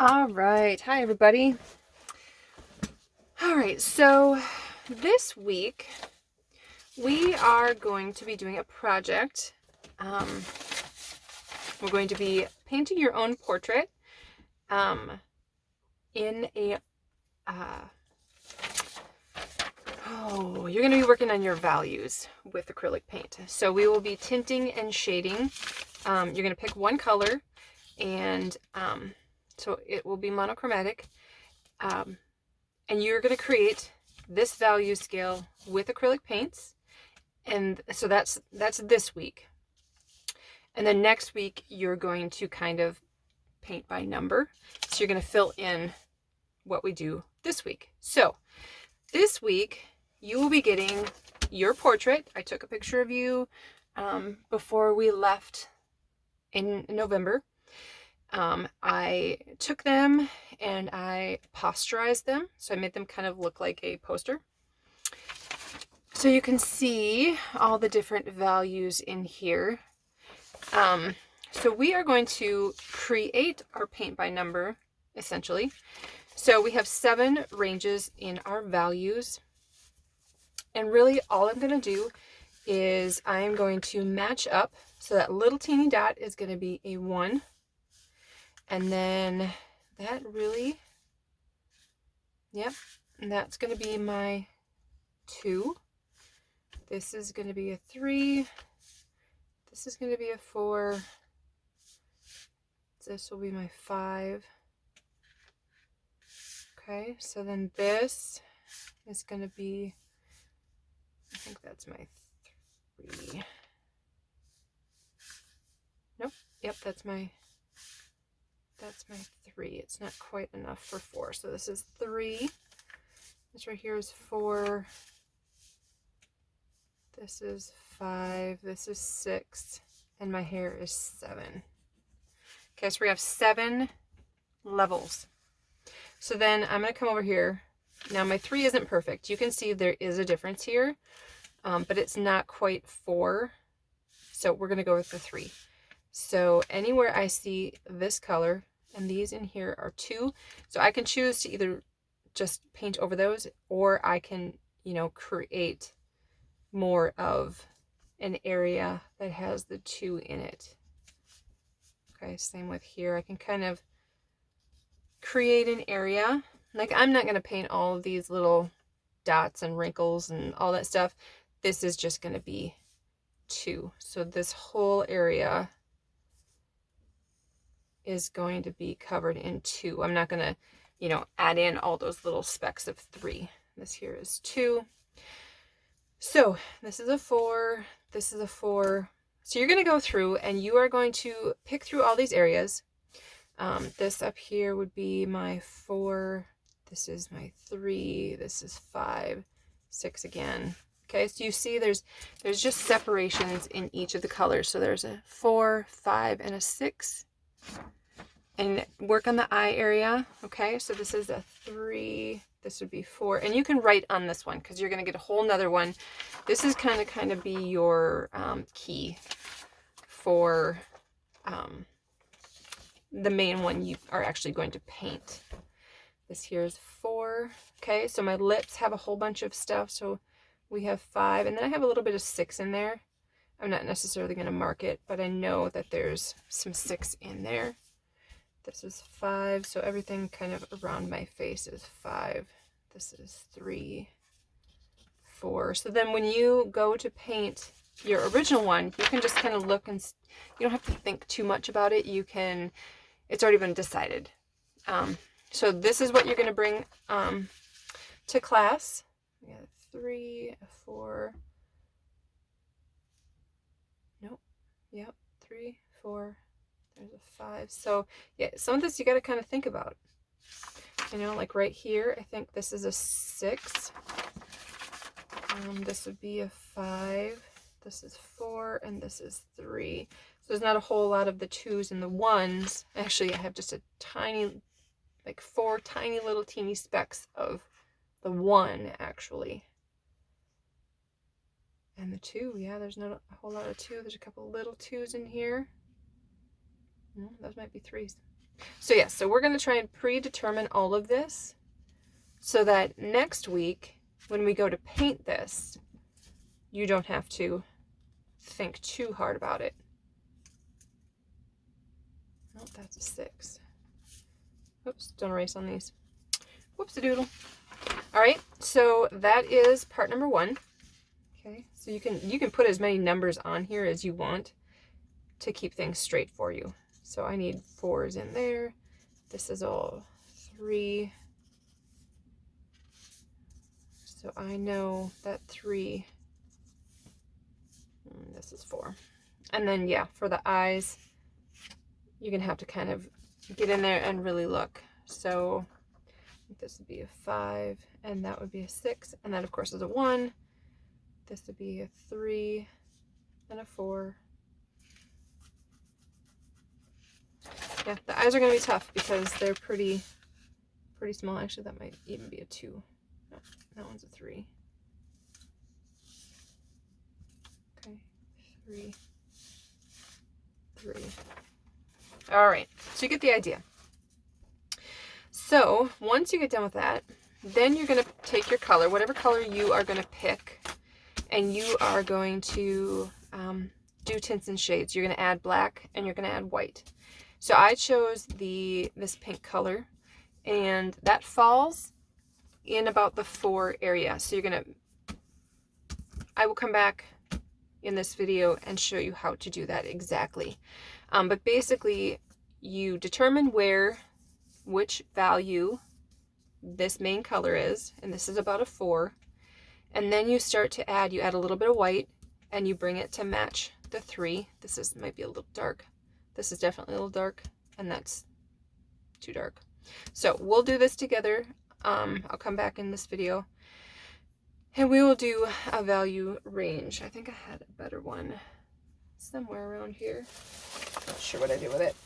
All right. Hi, everybody. All right. So this week we are going to be doing a project. We're going to be painting your own portrait in a. You're going to be working on your values with acrylic paint. So we will be tinting and shading. You're going to pick one color, and so it will be monochromatic. And you're going to create this value scale with acrylic paints. And so that's this week. And then next week, you're going to kind of paint by number. So you're going to fill in what we do this week. So this week, you will be getting your portrait. I took a picture of you before we left in November. I took them and I posterized them. So I made them kind of look like a poster. So you can see all the different values in here. So we are going to create our paint by number, essentially. So we have 7 ranges in our values. And really all I'm going to do is I'm going to match up. So that little teeny dot is going to be a 1. And then that really, yep, and that's going to be my 2. This is going to be a 3. This is going to be a 4. This will be my 5. Okay, so then this is going to be, I think that's my 3. Nope, yep, that's my 3. It's not quite enough for 4. So this is 3. This right here is 4. This is 5. This is 6. And my hair is 7. Okay, so we have 7 levels. So then I'm going to come over here. Now my 3 isn't perfect. You can see there is a difference here, but it's not quite 4. So we're going to go with the 3. So anywhere I see this color, and these in here are 2. So I can choose to either just paint over those, or I can, create more of an area that has the 2 in it. Okay, same with here. I can kind of create an area. Like, I'm not going to paint all of these little dots and wrinkles and all that stuff. This is just going to be 2. So this whole area is going to be covered in 2. I'm not going to, add in all those little specks of 3. This here is 2. So this is a 4. This is a 4. So you're going to go through and you are going to pick through all these areas. This up here would be my 4. This is my 3. This is 5, 6 again. Okay, so you see there's just separations in each of the colors. So there's a 4, 5, and a 6. And work on the eye area. Okay, so this is a 3. This would be 4. And you can write on this one because you're going to get a whole nother one. This is kind of be your key for the main one you are actually going to paint. This here is 4. Okay, so my lips have a whole bunch of stuff. So we have 5, and then I have a little bit of 6 in there. I'm not necessarily going to mark it, but I know that there's some 6 in there. This is 5, so everything kind of around my face is 5. This is 3, 4. So then when you go to paint your original one, you can just kind of look, and you don't have to think too much about it. It's already been decided. So this is what you're going to bring to class. We got a 3, a 4. Nope. Yep. 3, 4. There's a 5. So yeah, some of this you got to kind of think about. Like right here, I think this is a 6. This would be a 5. This is 4, and this is 3. So there's not a whole lot of the 2s and the 1s. Actually, I have just a tiny, like 4 tiny little teeny specks of the 1, actually. And the 2, yeah, there's not a whole lot of 2. There's a couple little 2s in here. No, those might be 3s. So yes, so we're going to try and predetermine all of this so that next week when we go to paint this, you don't have to think too hard about it. Oh, that's a 6. Oops, don't erase on these. Whoops-a-doodle. All right, so that is part number 1. Okay, so you can put as many numbers on here as you want to keep things straight for you. So I need 4s in there. This is all 3. So I know that 3, this is 4. And then, yeah, for the eyes, you're going to have to kind of get in there and really look. So this would be a 5, and that would be a 6. And that, of course, is a 1. This would be a 3 and a 4. Yeah, the eyes are going to be tough because they're pretty small. Actually, that might even be a 2. No, that one's a 3. Okay, 3, 3. All right, so you get the idea. So once you get done with that, then you're going to take your color, whatever color you are going to pick, and you are going to do tints and shades. You're going to add black and you're going to add white. So I chose this pink color, and that falls in about the 4 area. So I will come back in this video and show you how to do that exactly. But basically, you determine which value this main color is, and this is about a 4. And then you start to add, you add a little bit of white, and you bring it to match the 3. This might be a little dark. This is definitely a little dark, and that's too dark. So we'll do this together. I'll come back in this video, and we will do a value range. I think I had a better one somewhere around here. Not sure what I do with it.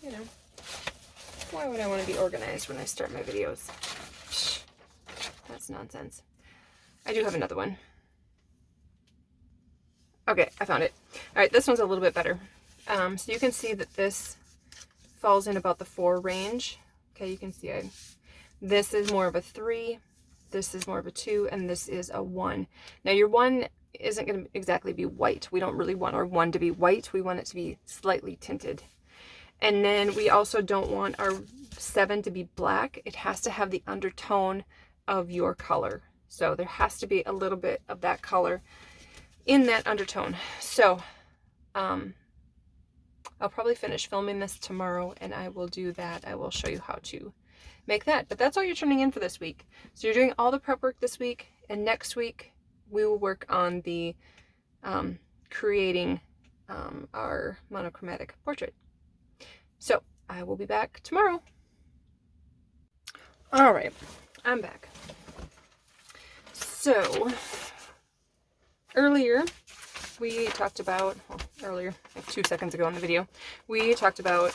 You know, why would I want to be organized when I start my videos? Psh, that's nonsense. I do have another one. Okay, I found it. All right, this one's a little bit better. So you can see that this falls in about the 4 range. Okay, you can see this is more of a 3, this is more of a 2, and this is a 1. Now your 1 isn't going to exactly be white. We don't really want our 1 to be white. We want it to be slightly tinted. And then we also don't want our 7 to be black. It has to have the undertone of your color. So there has to be a little bit of that color in that undertone. So I'll probably finish filming this tomorrow, and I will do that. I will show you how to make that. But that's all you're turning in for this week. So you're doing all the prep work this week, and next week we will work on the creating our monochromatic portrait. So I will be back tomorrow. All right, I'm back. So earlier we talked about, well, earlier, like 2 seconds ago in the video, we talked about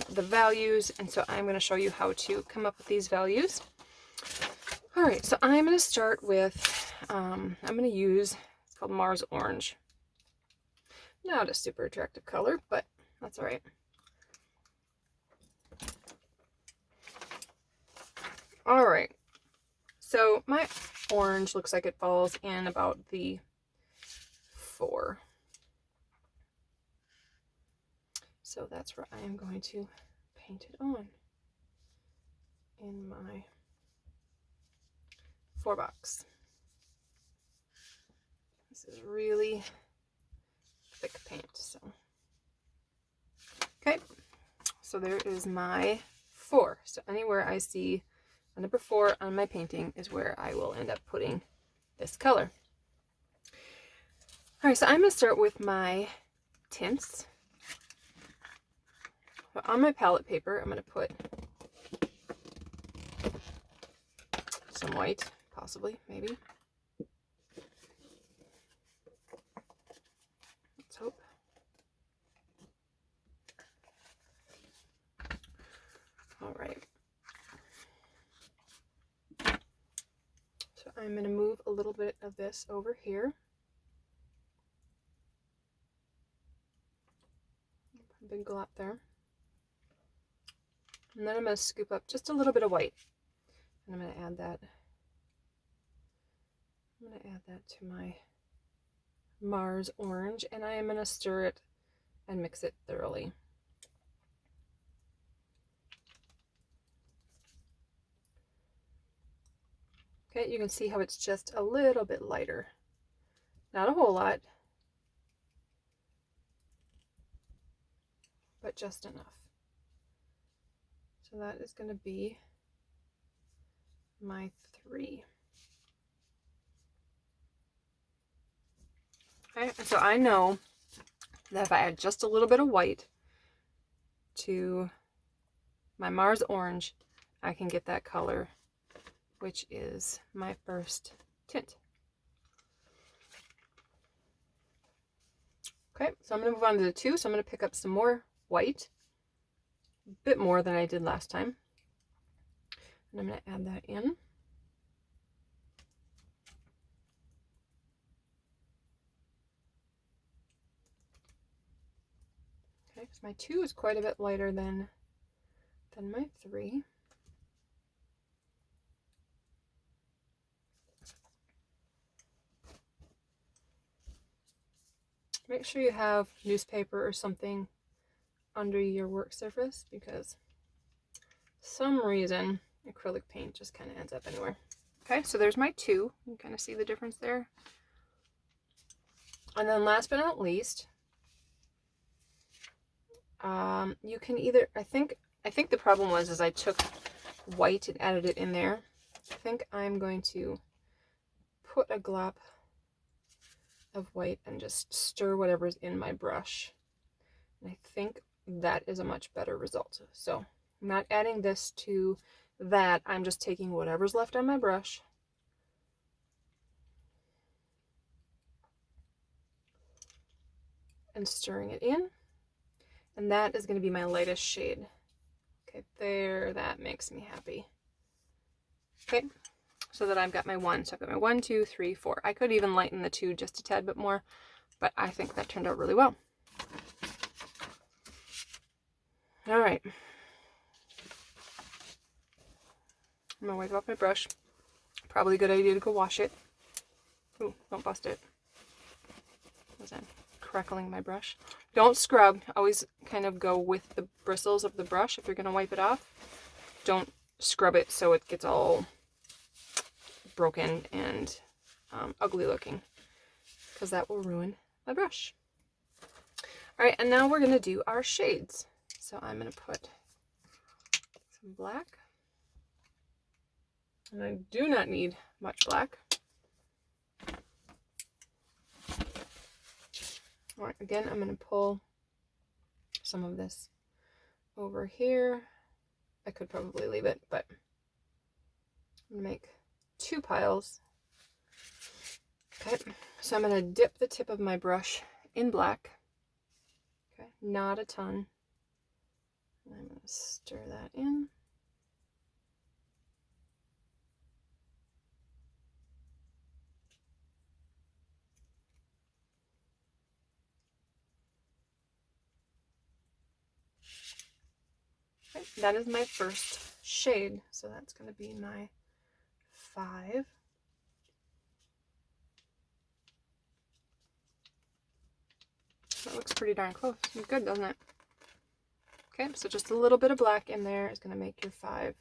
the values, and so I'm going to show you how to come up with these values. All right, so I'm going to start with, I'm going to use, it's called Mars Orange. Not a super attractive color, but that's all right. All right, so my orange looks like it falls in about the 4. So that's where I am going to paint it on in my 4 box. This is really thick paint, so. Okay, so there is my 4. So anywhere I see a number 4 on my painting is where I will end up putting this color. All right, so I'm going to start with my tints. So on my palette paper, I'm going to put some white, possibly, maybe. Let's hope. All right. So I'm going to move a little bit of this over here. big glop there. And then I'm going to scoop up just a little bit of white. And I'm going to add that. I'm going to add that to my Mars orange, and I am going to stir it and mix it thoroughly. Okay, you can see how it's just a little bit lighter. Not a whole lot, but just enough. So that is going to be my 3. Okay, so I know that if I add just a little bit of white to my Mars orange, I can get that color, which is my first tint. Okay, so I'm going to move on to the 2. So I'm going to pick up some more white, a bit more than I did last time. And I'm going to add that in. Okay, so my 2 is quite a bit lighter than my 3. Make sure you have newspaper or something under your work surface, because for some reason acrylic paint just kind of ends up anywhere. Okay, so there's my 2. You can kind of see the difference there. And then last but not least, you can either, I think the problem was I took white and added it in there. I think I'm going to put a glop of white and just stir whatever's in my brush. And I think that is a much better result. So I'm not adding this to that. I'm just taking whatever's left on my brush and stirring it in. And that is going to be my lightest shade. Okay, there, that makes me happy. Okay, so that I've got my 1. So I've got my 1, 2, 3, 4. I could even lighten the 2 just a tad bit more, but I think that turned out really well. All right. I'm gonna wipe off my brush. Probably a good idea to go wash it. Ooh, don't bust it. As I'm crackling my brush. Don't scrub. Always kind of go with the bristles of the brush if you're gonna wipe it off. Don't scrub it so it gets all broken and ugly looking, because that will ruin my brush. All right, and now we're gonna do our shades. So I'm gonna put some black. And I do not need much black. All right, again, I'm going to pull some of this over here. I could probably leave it, but I'm going to make 2 piles. Okay, so I'm going to dip the tip of my brush in black. Okay, not a ton. And I'm going to stir that in. Okay, that is my first shade, so that's going to be my 5. That looks pretty darn close. Good, doesn't it? Okay, so just a little bit of black in there is going to make your 5.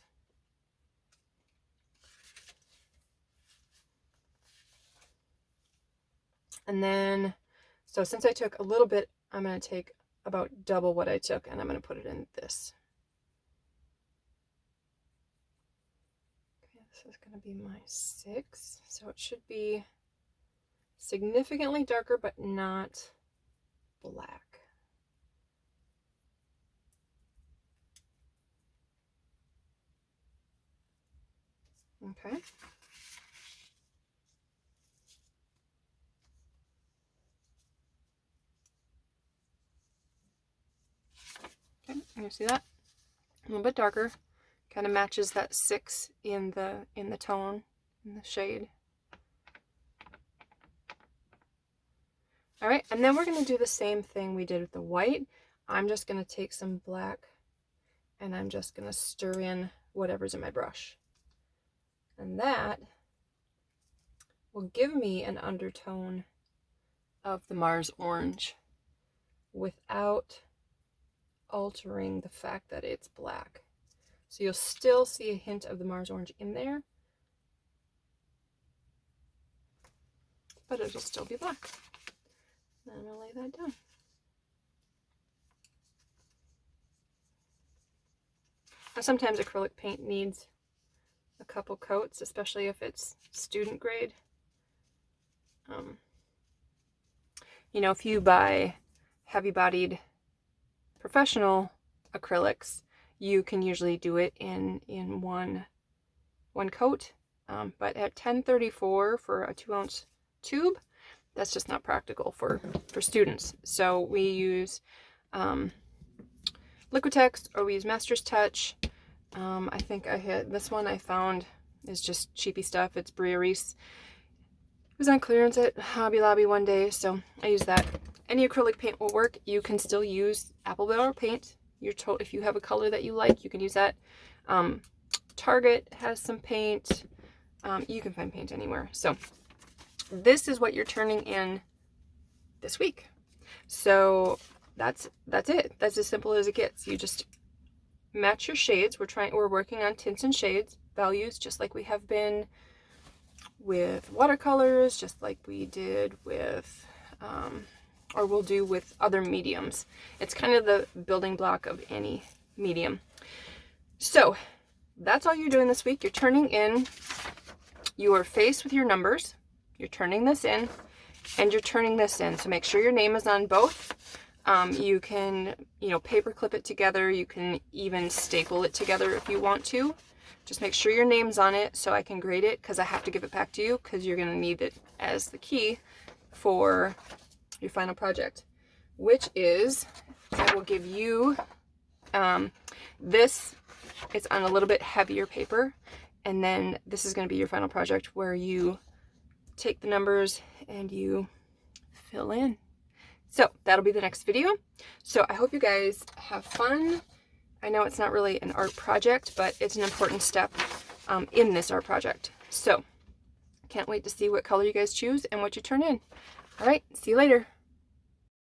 And then, so since I took a little bit, I'm going to take about double what I took, and I'm going to put it in this. Okay, this is going to be my 6. So it should be significantly darker, but not black. Okay. Okay, you see that? A little bit darker. Kind of matches that 6 in the tone, in the shade. All right, and then we're going to do the same thing we did with the white. I'm just going to take some black and I'm just going to stir in whatever's in my brush. And that will give me an undertone of the Mars orange without altering the fact that it's black. So you'll still see a hint of the Mars orange in there, but it'll still be black. And I'm going to lay that down. Now, sometimes acrylic paint needs a couple coats, especially if it's student grade. You know, if you buy heavy-bodied professional acrylics, you can usually do it in one coat. But at 1034 for a 2-ounce tube, that's just not practical for students. So we use Liquitex, or we use Master's Touch. I think I had this one I found is just cheapy stuff. It's Bria Reese. It was on clearance at Hobby Lobby one day, so I use that. Any acrylic paint will work. You can still use apple barrel paint. If you have a color that you like, you can use that. Target has some paint. You can find paint anywhere. So this is what you're turning in this week. So that's it. That's as simple as it gets. You just match your shades. We're working on tints and shades values, just like we have been with watercolors, just like we did with or we'll do with other mediums. It's kind of the building block of any medium. So that's all you're doing this week. You're turning in your face with your numbers. You're turning this in, and you're turning this in. So make sure your name is on both. You can, paper clip it together. You can even staple it together if you want to. Just make sure your name's on it so I can grade it, because I have to give it back to you, because you're going to need it as the key for your final project, which is, I will give you this. It's on a little bit heavier paper, and then this is going to be your final project where you take the numbers and you fill in. So that'll be the next video. So I hope you guys have fun. I know it's not really an art project, but it's an important step in this art project. So can't wait to see what color you guys choose and what you turn in. All right, see you later.